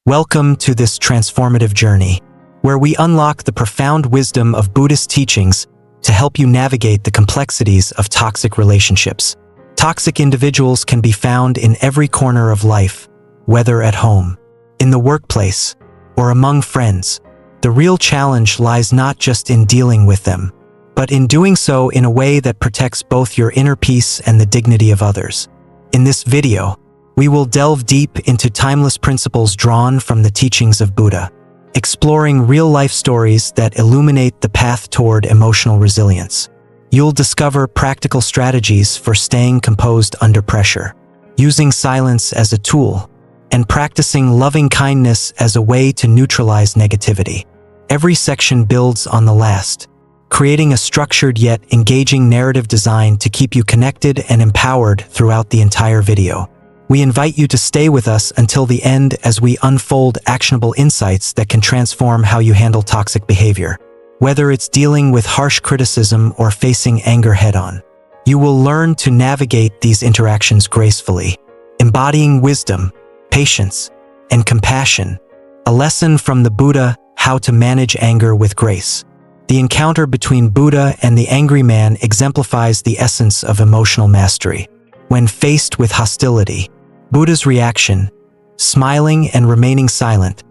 Welcome to this transformative journey, where we unlock the profound wisdom of Buddhist teachings to help you navigate the complexities of toxic relationships. Toxic individuals can be found in every corner of life, whether at home, in the workplace, or among friends. The real challenge lies not just in dealing with them, but in doing so in a way that protects both your inner peace and the dignity of others. In this video, we will delve deep into timeless principles drawn from the teachings of Buddha, exploring real-life stories that illuminate the path toward emotional resilience. You'll discover practical strategies for staying composed under pressure, using silence as a tool, and practicing loving kindness as a way to neutralize negativity. Every section builds on the last, creating a structured yet engaging narrative designed to keep you connected and empowered throughout the entire video. We invite you to stay with us until the end as we unfold actionable insights that can transform how you handle toxic behavior. Whether it's dealing with harsh criticism or facing anger head-on, you will learn to navigate these interactions gracefully, embodying wisdom, patience, and compassion. A lesson from the Buddha: how to manage anger with grace. The encounter between Buddha and the angry man exemplifies the essence of emotional mastery. When faced with hostility, Buddha's reaction, smiling and remaining silent,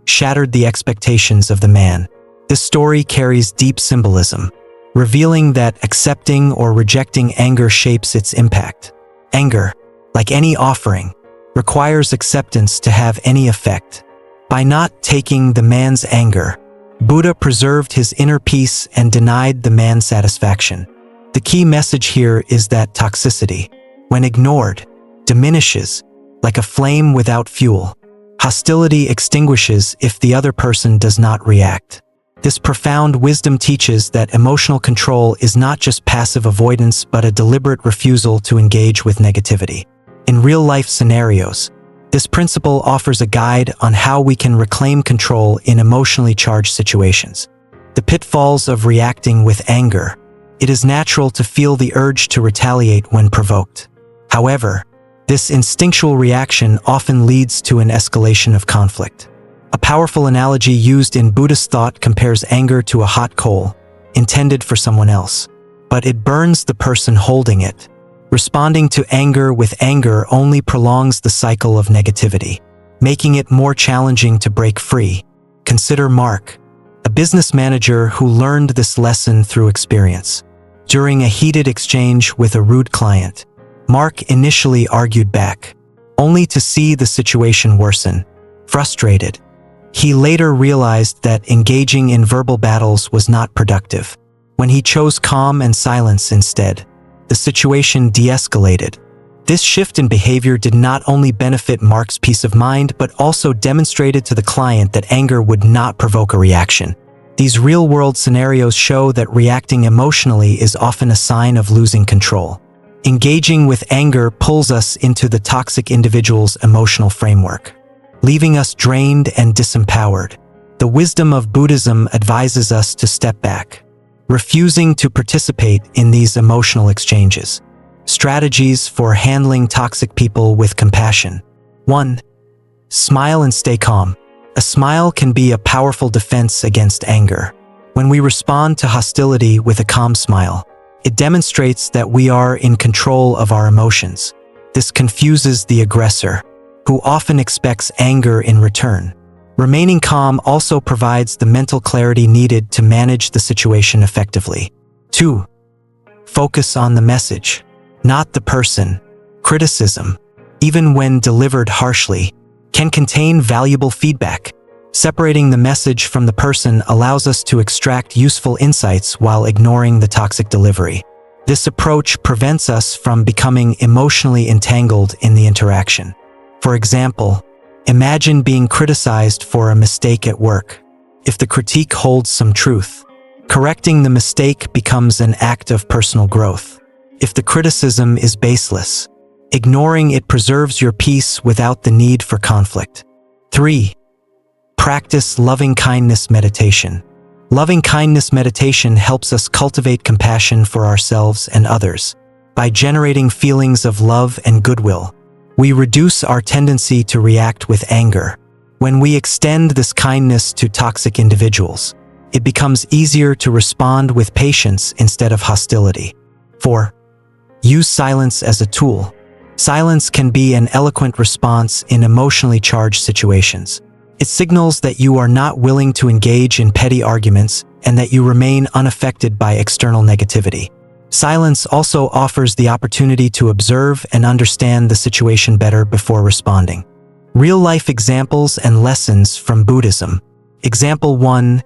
shattered the expectations of the man. This story carries deep symbolism, revealing that accepting or rejecting anger shapes its impact. Anger, like any offering, requires acceptance to have any effect. By not taking the man's anger, Buddha preserved his inner peace and denied the man satisfaction. The key message here is that toxicity, when ignored, diminishes, like a flame without fuel. Hostility extinguishes if the other person does not react. This profound wisdom teaches that emotional control is not just passive avoidance but a deliberate refusal to engage with negativity. In real-life scenarios, this principle offers a guide on how we can reclaim control in emotionally charged situations. The pitfalls of reacting with anger. It is natural to feel the urge to retaliate when provoked. However, this instinctual reaction often leads to an escalation of conflict. A powerful analogy used in Buddhist thought compares anger to a hot coal, intended for someone else, but it burns the person holding it. Responding to anger with anger only prolongs the cycle of negativity, making it more challenging to break free. Consider Mark, a business manager who learned this lesson through experience. During a heated exchange with a rude client, Mark initially argued back, only to see the situation worsen. Frustrated, he later realized that engaging in verbal battles was not productive. When he chose calm and silence instead, the situation de-escalated. This shift in behavior did not only benefit Mark's peace of mind but also demonstrated to the client that anger would not provoke a reaction. These real-world scenarios show that reacting emotionally is often a sign of losing control. Engaging with anger pulls us into the toxic individual's emotional framework, leaving us drained and disempowered. The wisdom of Buddhism advises us to step back, refusing to participate in these emotional exchanges. Strategies for handling toxic people with compassion. 1. Smile and stay calm. A smile can be a powerful defense against anger. When we respond to hostility with a calm smile, it demonstrates that we are in control of our emotions. This confuses the aggressor, who often expects anger in return. Remaining calm also provides the mental clarity needed to manage the situation effectively. 2. Focus on the message, not the person. Criticism, even when delivered harshly, can contain valuable feedback. Separating the message from the person allows us to extract useful insights while ignoring the toxic delivery. This approach prevents us from becoming emotionally entangled in the interaction. For example, imagine being criticized for a mistake at work. If the critique holds some truth, correcting the mistake becomes an act of personal growth. If the criticism is baseless, ignoring it preserves your peace without the need for conflict. 3. Practice loving-kindness meditation. Loving-kindness meditation helps us cultivate compassion for ourselves and others. By generating feelings of love and goodwill, we reduce our tendency to react with anger, When we extend this kindness to toxic individuals, it becomes easier to respond with patience instead of hostility. 4. Use silence as a tool. Silence can be an eloquent response in emotionally charged situations. It signals that you are not willing to engage in petty arguments and that you remain unaffected by external negativity. Silence also offers the opportunity to observe and understand the situation better before responding. Real-life examples and lessons from Buddhism. Example 1.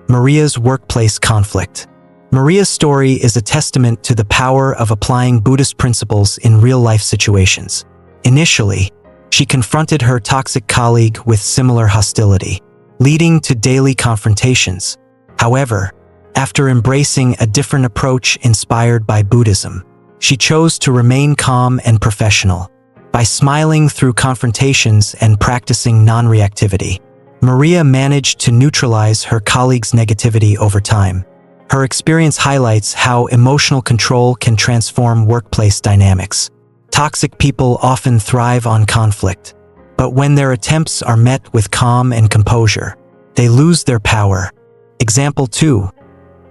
Maria's workplace conflict. Maria's story is a testament to the power of applying Buddhist principles in real-life situations. Initially, she confronted her toxic colleague with similar hostility, leading to daily confrontations. However, after embracing a different approach inspired by Buddhism, she chose to remain calm and professional. By smiling through confrontations and practicing non-reactivity, Maria managed to neutralize her colleague's negativity over time. Her experience highlights how emotional control can transform workplace dynamics. Toxic people often thrive on conflict, but when their attempts are met with calm and composure, they lose their power. Example 2.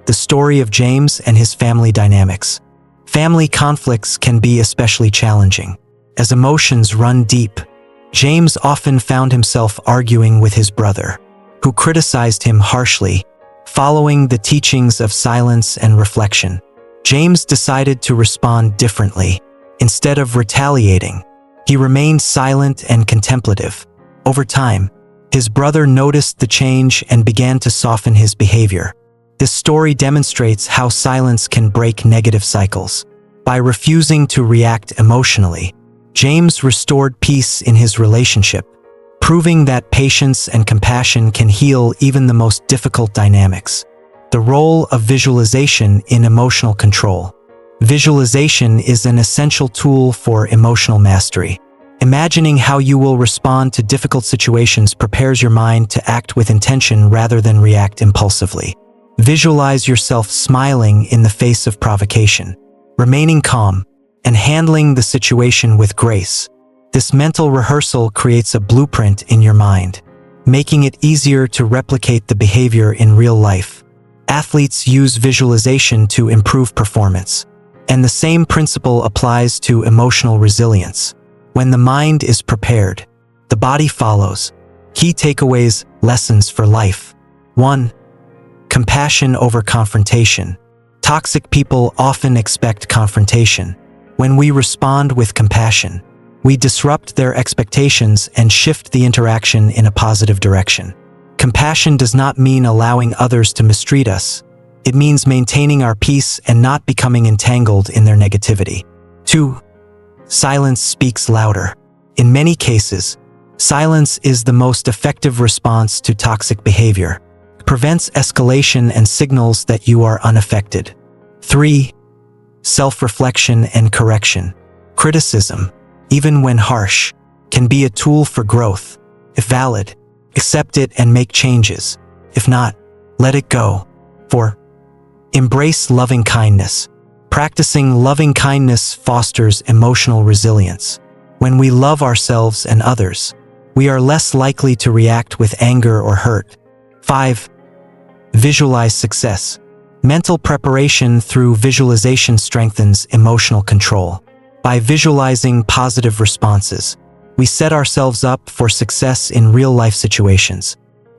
The story of James and his family dynamics. Family conflicts can be especially challenging. As emotions run deep, James often found himself arguing with his brother, who criticized him harshly. Following the teachings of silence and reflection, James decided to respond differently. Instead of retaliating, he remained silent and contemplative. Over time, his brother noticed the change and began to soften his behavior. This story demonstrates how silence can break negative cycles. By refusing to react emotionally, James restored peace in his relationship, proving that patience and compassion can heal even the most difficult dynamics. The role of visualization in emotional control. Visualization is an essential tool for emotional mastery. Imagining how you will respond to difficult situations prepares your mind to act with intention rather than react impulsively. Visualize yourself smiling in the face of provocation, remaining calm, and handling the situation with grace. This mental rehearsal creates a blueprint in your mind, making it easier to replicate the behavior in real life. Athletes use visualization to improve performance, and the same principle applies to emotional resilience. When the mind is prepared, the body follows. Key takeaways, lessons for life. 1. Compassion over confrontation. Toxic people often expect confrontation. When we respond with compassion, we disrupt their expectations and shift the interaction in a positive direction. Compassion does not mean allowing others to mistreat us. It means maintaining our peace and not becoming entangled in their negativity. 2. Silence speaks louder. In many cases, silence is the most effective response to toxic behavior. It prevents escalation and signals that you are unaffected. 3. Self-reflection and correction. Criticism, even when harsh, can be a tool for growth. If valid, accept it and make changes. If not, let it go. 4. Embrace loving kindness. Practicing loving kindness fosters emotional resilience. When we love ourselves and others, we are less likely to react with anger or hurt. 5. Visualize success. Mental preparation through visualization strengthens emotional control. By visualizing positive responses, we set ourselves up for success in real-life situations.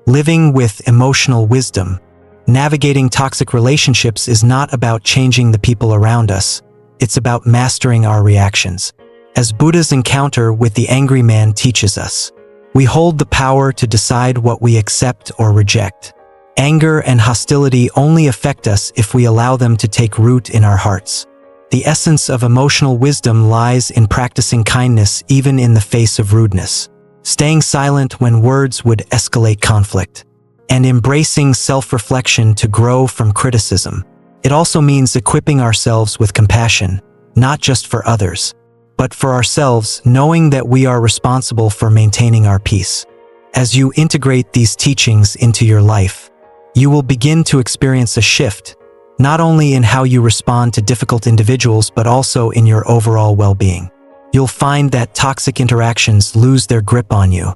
Living with emotional wisdom. Navigating toxic relationships is not about changing the people around us. It's about mastering our reactions. As Buddha's encounter with the angry man teaches us, we hold the power to decide what we accept or reject. Anger and hostility only affect us if we allow them to take root in our hearts. The essence of emotional wisdom lies in practicing kindness even in the face of rudeness, staying silent when words would escalate conflict, and embracing self-reflection to grow from criticism. It also means equipping ourselves with compassion, not just for others, but for ourselves, knowing that we are responsible for maintaining our peace. As you integrate these teachings into your life, you will begin to experience a shift, not only in how you respond to difficult individuals, but also in your overall well-being. You'll find that toxic interactions lose their grip on you,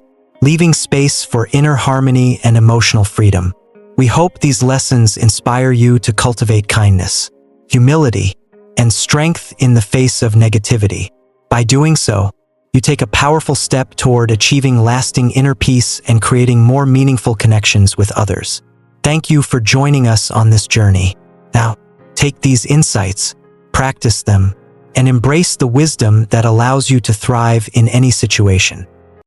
leaving space for inner harmony and emotional freedom. We hope these lessons inspire you to cultivate kindness, humility, and strength in the face of negativity. By doing so, you take a powerful step toward achieving lasting inner peace and creating more meaningful connections with others. Thank you for joining us on this journey. Now, take these insights, practice them, and embrace the wisdom that allows you to thrive in any situation.